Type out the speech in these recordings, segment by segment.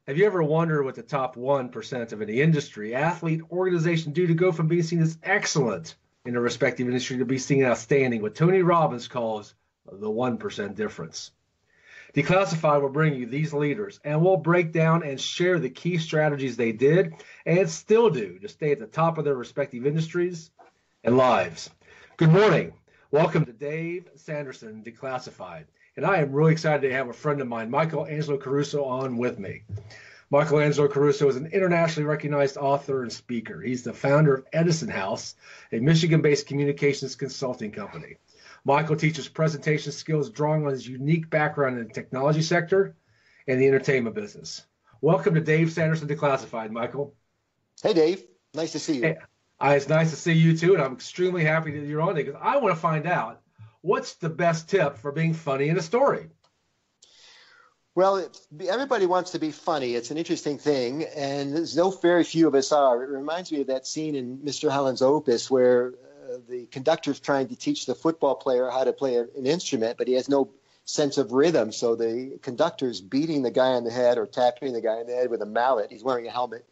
Have you ever wondered what the top 1% of any industry, athlete, organization do to go from being seen as excellent in a respective industry to be seen as outstanding, what Tony Robbins calls the 1% difference? Declassified will bring you these leaders, and we'll break down and share the key strategies they did and still do to stay at the top of their respective industries and lives. Good morning. Welcome to Dave Sanderson Declassified. And I am really excited to have a friend of mine, Michael Angelo Caruso, on with me. Michael Angelo Caruso is an internationally recognized author and speaker. He's the founder of Edison House, a Michigan-based communications consulting company. Michael teaches presentation skills drawing on his unique background in the technology sector and the entertainment business. Welcome to Dave Sanderson Declassified, Michael. Hey, Dave. Nice to see you. Hey, it's nice to see you too, and I'm extremely happy that you're on today because I want to find out what's the best tip for being funny in a story. Well, everybody wants to be funny. It's an interesting thing, and there's very few of us are. It reminds me of that scene in Mr. Holland's Opus where the conductor's trying to teach the football player how to play an instrument, but he has no sense of rhythm. So the conductor's beating the guy on the head or tapping the guy on the head with a mallet. He's wearing a helmet.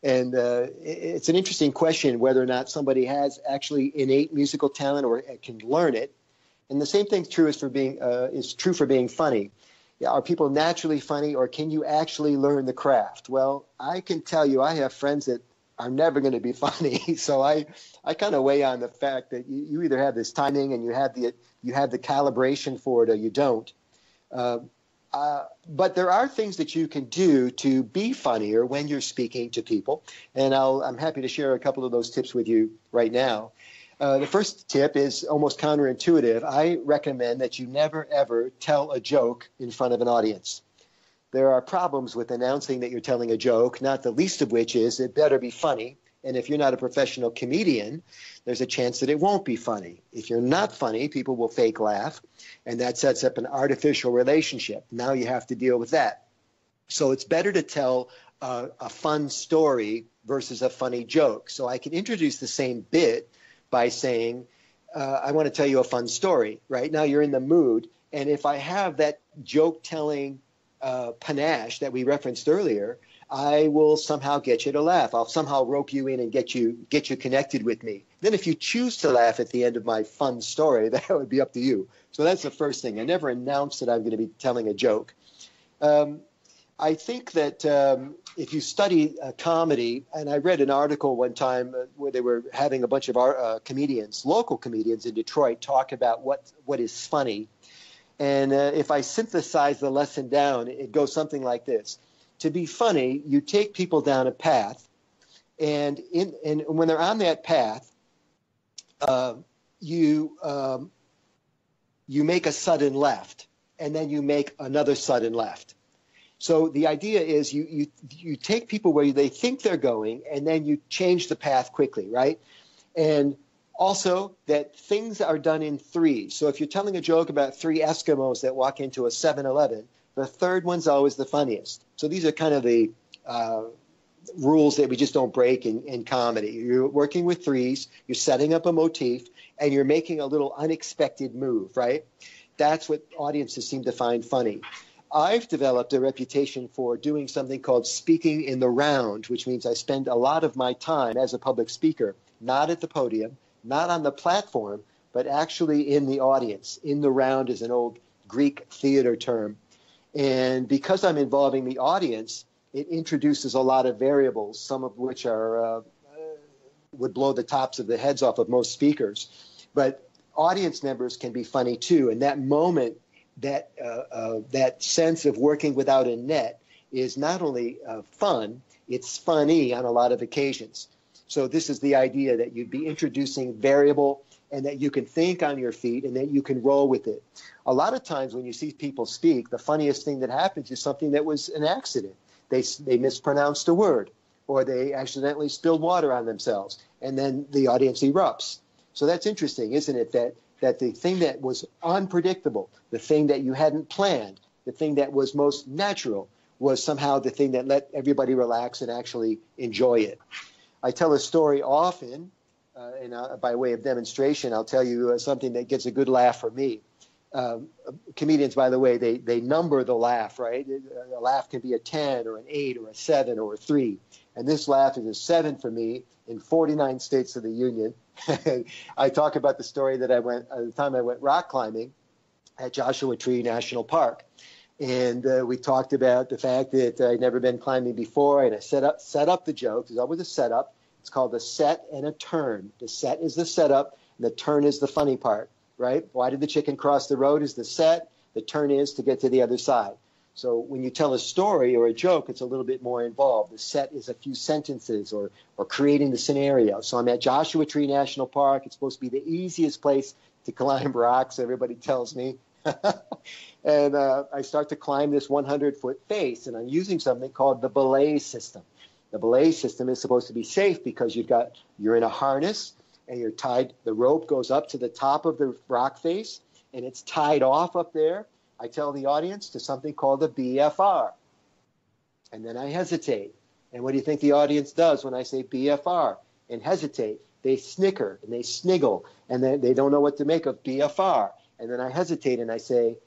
And it's an interesting question whether or not somebody has actually innate musical talent or can learn it. And the same thing's true is true for being funny. Yeah, are people naturally funny, or can you actually learn the craft? Well, I can tell you, I have friends that are never going to be funny. So I kind of weigh on the fact that you either have this timing and you have the calibration for it, or you don't. But there are things that you can do to be funnier when you're speaking to people, and I'm happy to share a couple of those tips with you right now. The first tip is almost counterintuitive. I recommend that you never, ever tell a joke in front of an audience. There are problems with announcing that you're telling a joke, not the least of which is it better be funny. And if you're not a professional comedian, there's a chance that it won't be funny. If you're not funny, people will fake laugh, and that sets up an artificial relationship. Now you have to deal with that. So it's better to tell a fun story versus a funny joke. So I can introduce the same bit by saying, I want to tell you a fun story. Right now you're in the mood. And if I have that joke-telling panache that we referenced earlier, I will somehow get you to laugh. I'll somehow rope you in and get you connected with me. Then if you choose to laugh at the end of my fun story, that would be up to you. So that's the first thing. I never announce that I'm going to be telling a joke. I think that if you study comedy, and I read an article one time where they were having a bunch of our comedians, local comedians in Detroit, talk about what is funny. And if I synthesize the lesson down, it goes something like this. To be funny, you take people down a path, and when they're on that path, you make a sudden left, and then you make another sudden left. So the idea is you take people where they think they're going, and then you change the path quickly, right? And also that things are done in threes. So if you're telling a joke about three Eskimos that walk into a 7-Eleven, the third one's always the funniest. So these are kind of the rules that we just don't break in comedy. You're working with threes, you're setting up a motif, and you're making a little unexpected move, right? That's what audiences seem to find funny. I've developed a reputation for doing something called speaking in the round, which means I spend a lot of my time as a public speaker, not at the podium, not on the platform, but actually in the audience. In the round is an old Greek theater term. And because I'm involving the audience, it introduces a lot of variables, some of which are would blow the tops of the heads off of most speakers. But audience members can be funny too. And that moment, that sense of working without a net is not only fun, it's funny on a lot of occasions. So this is the idea that you'd be introducing variable and that you can think on your feet and that you can roll with it. A lot of times when you see people speak, the funniest thing that happens is something that was an accident. They mispronounced a word, or they accidentally spilled water on themselves, and then the audience erupts. So that's interesting, isn't it, that the thing that was unpredictable, the thing that you hadn't planned, the thing that was most natural was somehow the thing that let everybody relax and actually enjoy it. I tell a story often, and by way of demonstration, I'll tell you something that gets a good laugh from me. comedians, by the way, they number the laugh, right? A laugh can be a 10 or an 8 or a 7 or a 3. And this laugh is a 7 for me in 49 states of the Union. I talk about the story that the time I went rock climbing at Joshua Tree National Park. And we talked about the fact that I'd never been climbing before, and I set up the joke. There's always a setup. It's called a set and a turn. The set is the setup, and the turn is the funny part, right? Why did the chicken cross the road is the set. The turn is to get to the other side. So when you tell a story or a joke, it's a little bit more involved. The set is a few sentences or creating the scenario. So I'm at Joshua Tree National Park. It's supposed to be the easiest place to climb rocks, everybody tells me. And I start to climb this 100-foot face, and I'm using something called the belay system. The belay system is supposed to be safe because you're in a harness and you're tied. The rope goes up to the top of the rock face, and it's tied off up there. I tell the audience to something called the BFR, and then I hesitate. And what do you think the audience does when I say BFR and hesitate? They snicker and they sniggle, and they don't know what to make of BFR. And then I hesitate and I say,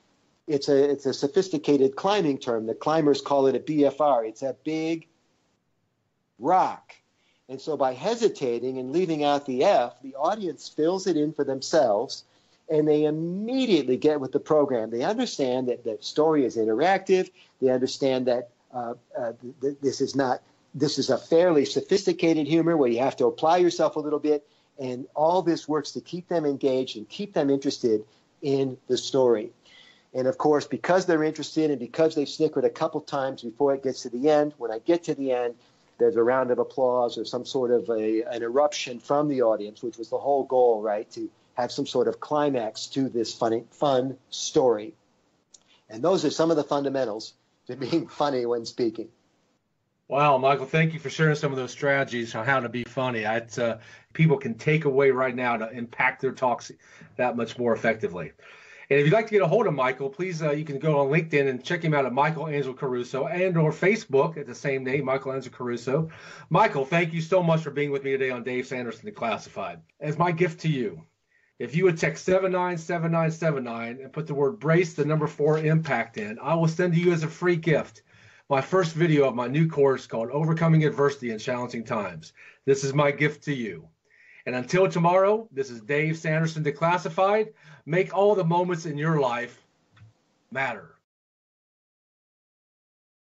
it's a sophisticated climbing term. The climbers call it a BFR. It's a big rock. And so by hesitating and leaving out the F, the audience fills it in for themselves, and they immediately get with the program. They understand that the story is interactive. They understand that this is a fairly sophisticated humor where you have to apply yourself a little bit, and all this works to keep them engaged and keep them interested in the story. And of course, because they're interested and because they've snickered a couple times before it gets to the end, when I get to the end, there's a round of applause or some sort of an eruption from the audience, which was the whole goal, right? To have some sort of climax to this fun story. And those are some of the fundamentals to being funny when speaking. Wow, Michael, thank you for sharing some of those strategies on how to be funny. People can take away right now to impact their talks that much more effectively. And if you'd like to get a hold of Michael, please, you can go on LinkedIn and check him out at Michael Angelo Caruso, and or Facebook at the same name, Michael Angelo Caruso. Michael, thank you so much for being with me today on Dave Sanderson Declassified. As my gift to you, if you would text 797979 and put the word brace, the number 4 impact in, I will send to you as a free gift my first video of my new course called Overcoming Adversity in Challenging Times. This is my gift to you. And until tomorrow, this is Dave Sanderson Declassified. Make all the moments in your life matter.